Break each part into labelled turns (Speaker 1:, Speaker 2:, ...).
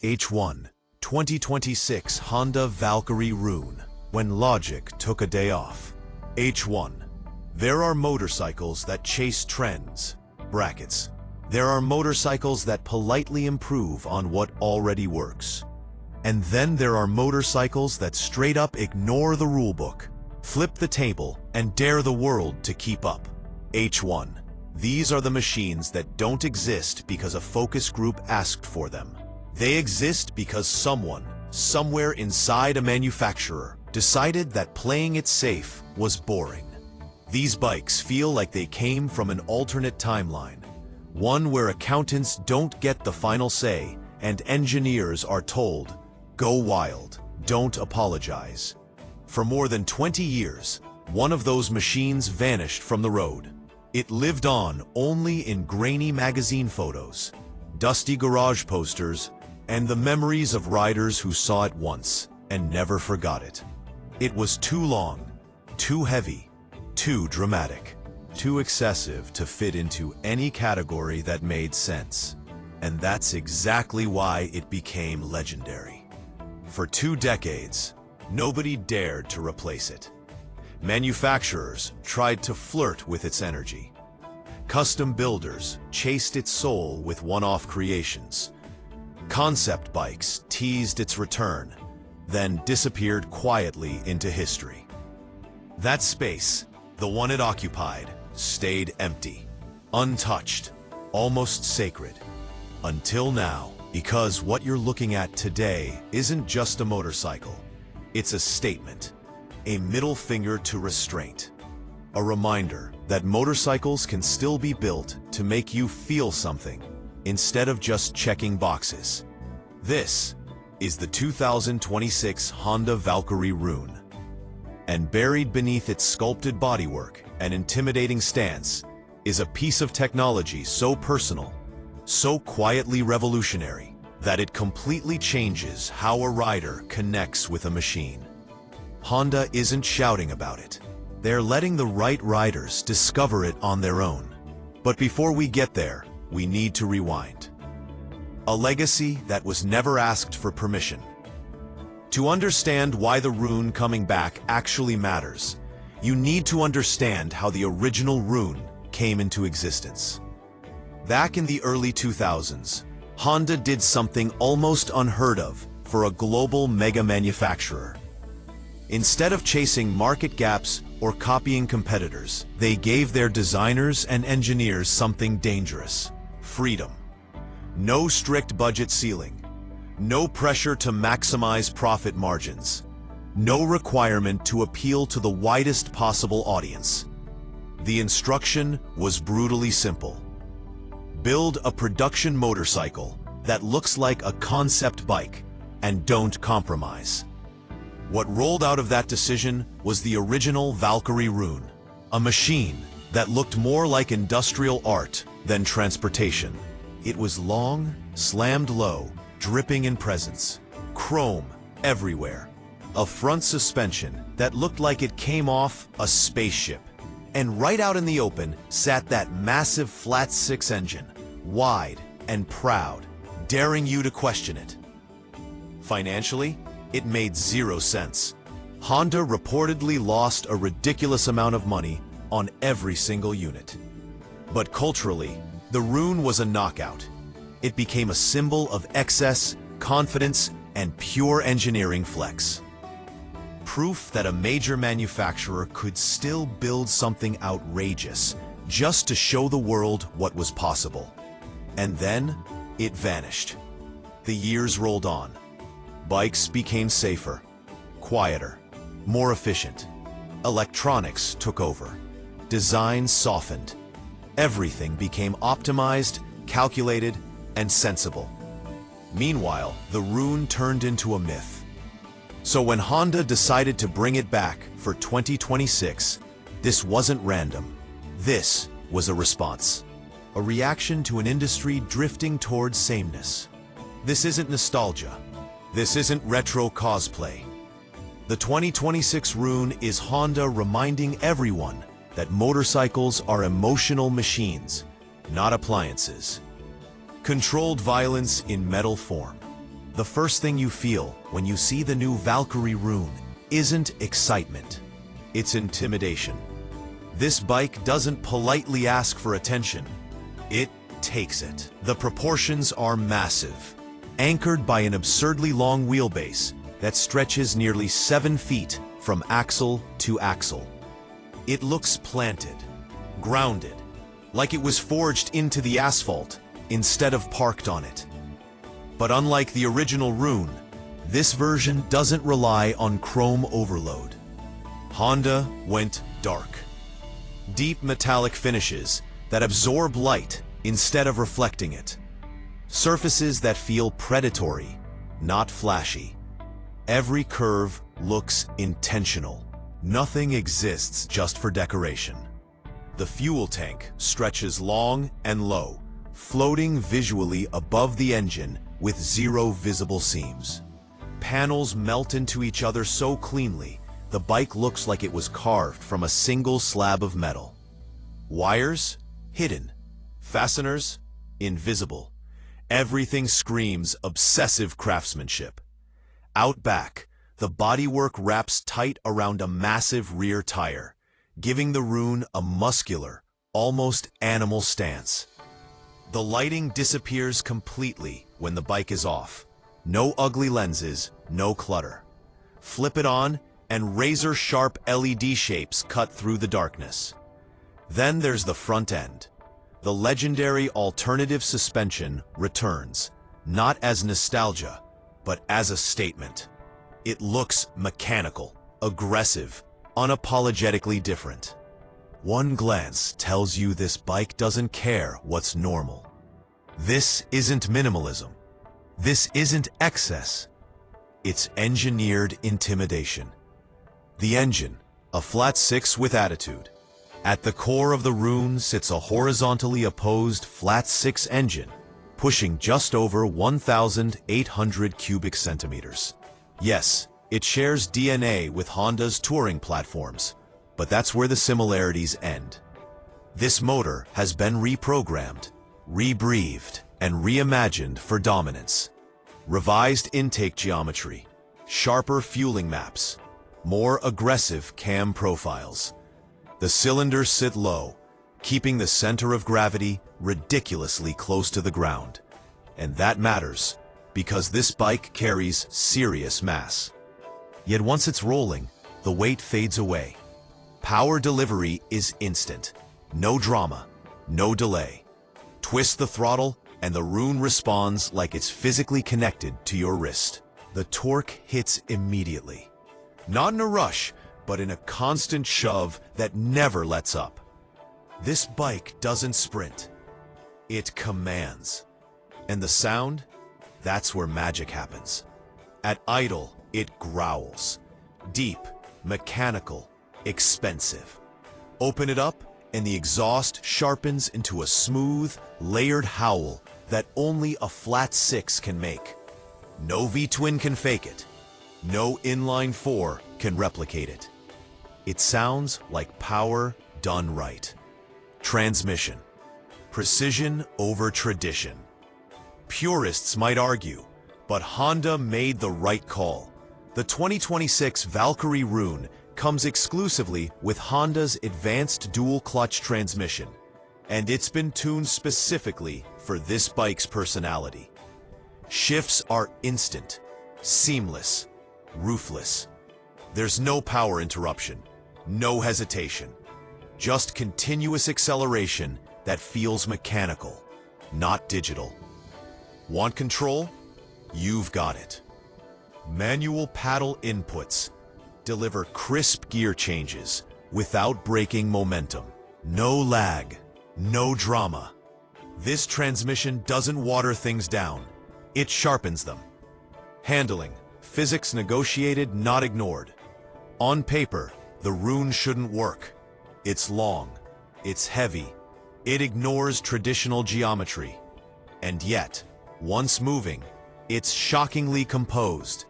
Speaker 1: H1 2026 Honda Valkyrie Rune. When logic took a day off. H1. There are motorcycles that chase trends. Brackets. There are motorcycles that politely improve on what already works. And then there are motorcycles that straight up ignore the rulebook, flip the table, and dare the world to keep up. H1. These are the machines that don't exist because a focus group asked for them. They exist because someone, somewhere inside a manufacturer, decided that playing it safe was boring. These bikes feel like they came from an alternate timeline, one where accountants don't get the final say and engineers are told, "Go wild, don't apologize." For more than 20 years, one of those machines vanished from the road. It lived on only in grainy magazine photos, dusty garage posters, and the memories of riders who saw it once and never forgot it. It was too long, too heavy, too dramatic, too excessive to fit into any category that made sense. And that's exactly why it became legendary. For 2 decades, nobody dared to replace it. Manufacturers tried to flirt with its energy. Custom builders chased its soul with one-off creations. Concept bikes teased its return, then disappeared quietly into history. That space, the one it occupied, stayed empty, untouched, almost sacred. Until now, because what you're looking at today isn't just a motorcycle. It's a statement, a middle finger to restraint. A reminder that motorcycles can still be built to make you feel something, instead of just checking boxes. This is the 2026 Honda Valkyrie Rune. And buried beneath its sculpted bodywork and intimidating stance is a piece of technology so personal, so quietly revolutionary, that it completely changes how a rider connects with a machine. Honda isn't shouting about it. They're letting the right riders discover it on their own. But before we get there, we need to rewind. A legacy that was never asked for permission. To understand why the Rune coming back actually matters, you need to understand how the original Rune came into existence. Back in the early 2000s, Honda did something almost unheard of for a global mega manufacturer. Instead of chasing market gaps or copying competitors, they gave their designers and engineers something dangerous: freedom. No strict budget ceiling, no pressure to maximize profit margins, no requirement to appeal to the widest possible audience. The instruction was brutally simple. Build a production motorcycle that looks like a concept bike, and don't compromise. What rolled out of that decision was the original Valkyrie Rune, a machine that looked more like industrial art than transportation. It was long, slammed low, dripping in presence, chrome everywhere, a front suspension that looked like it came off a spaceship. And right out in the open sat that massive flat-six engine, wide and proud, daring you to question it. Financially, it made 0 sense. Honda reportedly lost a ridiculous amount of money on every single unit. But culturally, the Rune was a knockout. It became a symbol of excess, confidence, and pure engineering flex. Proof that a major manufacturer could still build something outrageous just to show the world what was possible. And then, it vanished. The years rolled on. Bikes became safer, quieter, more efficient. Electronics took over. Design softened. Everything became optimized, calculated, and sensible. Meanwhile, the Rune turned into a myth. So when Honda decided to bring it back for 2026, this wasn't random. This was a response. A reaction to an industry drifting towards sameness. This isn't nostalgia. This isn't retro cosplay. The 2026 Rune is Honda reminding everyone that motorcycles are emotional machines, not appliances. Controlled violence in metal form. The first thing you feel when you see the new Valkyrie Rune isn't excitement, it's intimidation. This bike doesn't politely ask for attention, it takes it. The proportions are massive, anchored by an absurdly long wheelbase that stretches nearly 7 feet from axle to axle. It looks planted, grounded, like it was forged into the asphalt instead of parked on it. But unlike the original Rune, this version doesn't rely on chrome overload. Honda went dark. Deep metallic finishes that absorb light instead of reflecting it. Surfaces that feel predatory, not flashy. Every curve looks intentional. Nothing exists just for decoration. The fuel tank stretches long and low, floating visually above the engine with 0 visible seams. Panels melt into each other so cleanly, the bike looks like it was carved from a single slab of metal. Wires? Hidden. Fasteners? Invisible. Everything screams obsessive craftsmanship. Out back, the bodywork wraps tight around a massive rear tire, giving the Rune a muscular, almost animal stance. The lighting disappears completely when the bike is off. No ugly lenses, no clutter. Flip it on, and razor-sharp LED shapes cut through the darkness. Then there's the front end. The legendary alternative suspension returns, not as nostalgia, but as a statement. It looks mechanical, aggressive, unapologetically different. One glance tells you this bike doesn't care what's normal. This isn't minimalism. This isn't excess. It's engineered intimidation. The engine, a flat 6 with attitude. At the core of the Rune sits a horizontally opposed flat 6 engine, pushing just over 1,800 cubic centimeters. Yes, it shares DNA with Honda's touring platforms, but that's where the similarities end. This motor has been reprogrammed, rebreathed, and reimagined for dominance. Revised intake geometry, sharper fueling maps, more aggressive cam profiles. The cylinders sit low, keeping the center of gravity ridiculously close to the ground. And that matters, because this bike carries serious mass. Yet once it's rolling, the weight fades away. Power delivery is instant. No drama, no delay. Twist the throttle, and the Rune responds like it's physically connected to your wrist. The torque hits immediately. Not in a rush, but in a constant shove that never lets up. This bike doesn't sprint. It commands. And the sound? That's where magic happens. At idle, it growls. Deep, mechanical, expensive. Open it up, and the exhaust sharpens into a smooth, layered howl that only a flat 6 can make. No V-twin can fake it. No inline 4 can replicate it. It sounds like power done right. Transmission. Precision over tradition. Purists might argue, but Honda made the right call. The 2026 Valkyrie Rune comes exclusively with Honda's advanced dual-clutch transmission, and it's been tuned specifically for this bike's personality. Shifts are instant, seamless, ruthless. There's no power interruption, no hesitation, just continuous acceleration that feels mechanical, not digital. Want control? You've got it. Manual paddle inputs deliver crisp gear changes without breaking momentum. No lag, no drama. This transmission doesn't water things down, it sharpens them. Handling, physics negotiated, not ignored. On paper, the Rune shouldn't work. It's long, it's heavy, it ignores traditional geometry. And yet, once moving, it's shockingly composed.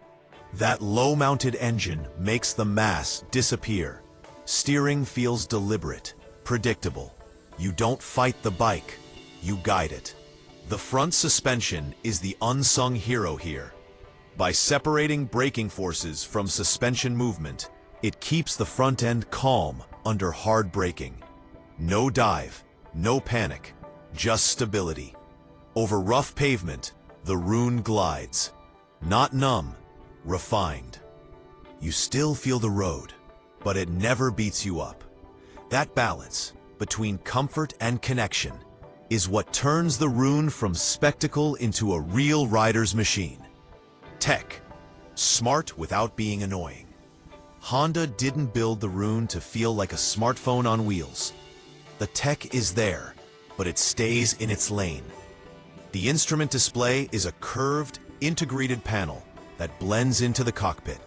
Speaker 1: That low-mounted engine makes the mass disappear. Steering feels deliberate, predictable. You don't fight the bike, you guide it. The front suspension is the unsung hero here. By separating braking forces from suspension movement, it keeps the front end calm under hard braking. No dive, no panic, just stability. Over rough pavement, the Rune glides. Not numb, refined. You still feel the road, but it never beats you up. That balance between comfort and connection is what turns the Rune from spectacle into a real rider's machine. Tech, smart without being annoying. Honda didn't build the Rune to feel like a smartphone on wheels. The tech is there, but it stays in its lane. The instrument display is a curved, integrated panel that blends into the cockpit.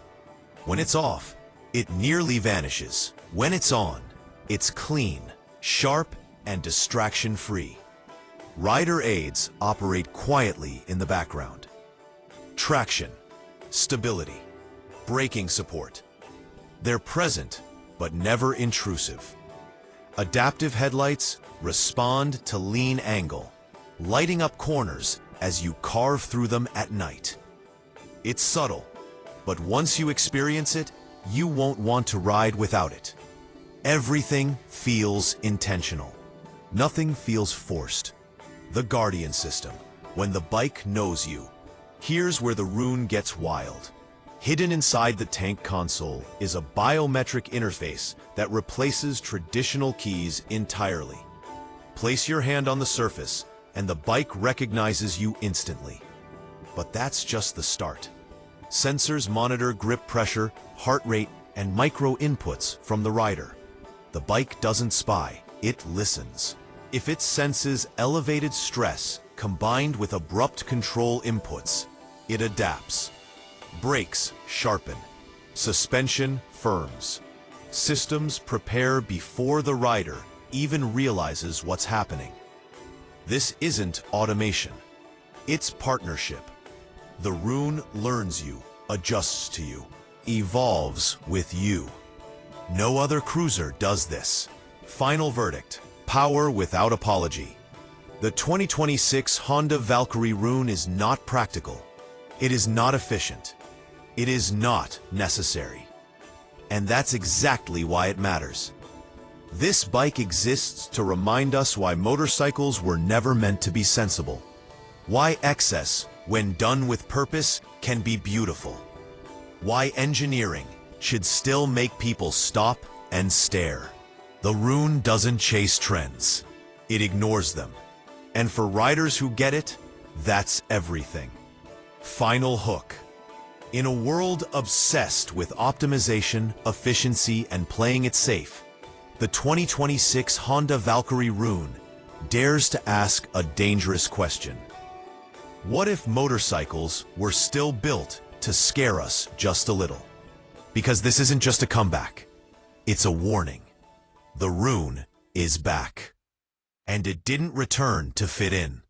Speaker 1: When it's off, it nearly vanishes. When it's on, it's clean, sharp, and distraction-free. Rider aids operate quietly in the background. Traction, stability, braking support. They're present, but never intrusive. Adaptive headlights respond to lean angle, lighting up corners as you carve through them at night. It's subtle, but once you experience it, you won't want to ride without it. Everything feels intentional. Nothing feels forced. The Guardian system, when the bike knows you. Here's where the Rune gets wild. Hidden inside the tank console is a biometric interface that replaces traditional keys entirely. Place your hand on the surface, and the bike recognizes you instantly. But that's just the start. Sensors monitor grip pressure, heart rate, and micro inputs from the rider. The bike doesn't spy, it listens. If it senses elevated stress combined with abrupt control inputs, it adapts. Brakes sharpen. Suspension firms. Systems prepare before the rider even realizes what's happening. This isn't automation. It's partnership. The Rune learns you, adjusts to you, evolves with you. No other cruiser does this. Final verdict: power without apology. The 2026 Honda Valkyrie Rune is not practical. It is not efficient. It is not necessary. And that's exactly why it matters. This bike exists to remind us why motorcycles were never meant to be sensible. Why excess, when done with purpose, can be beautiful. Why engineering should still make people stop and stare. The Rune doesn't chase trends. It ignores them. And for riders who get it, that's everything. Final hook. In a world obsessed with optimization, efficiency, and playing it safe, the 2026 Honda Valkyrie Rune dares to ask a dangerous question. What if motorcycles were still built to scare us just a little? Because this isn't just a comeback. It's a warning. The Rune is back. And it didn't return to fit in.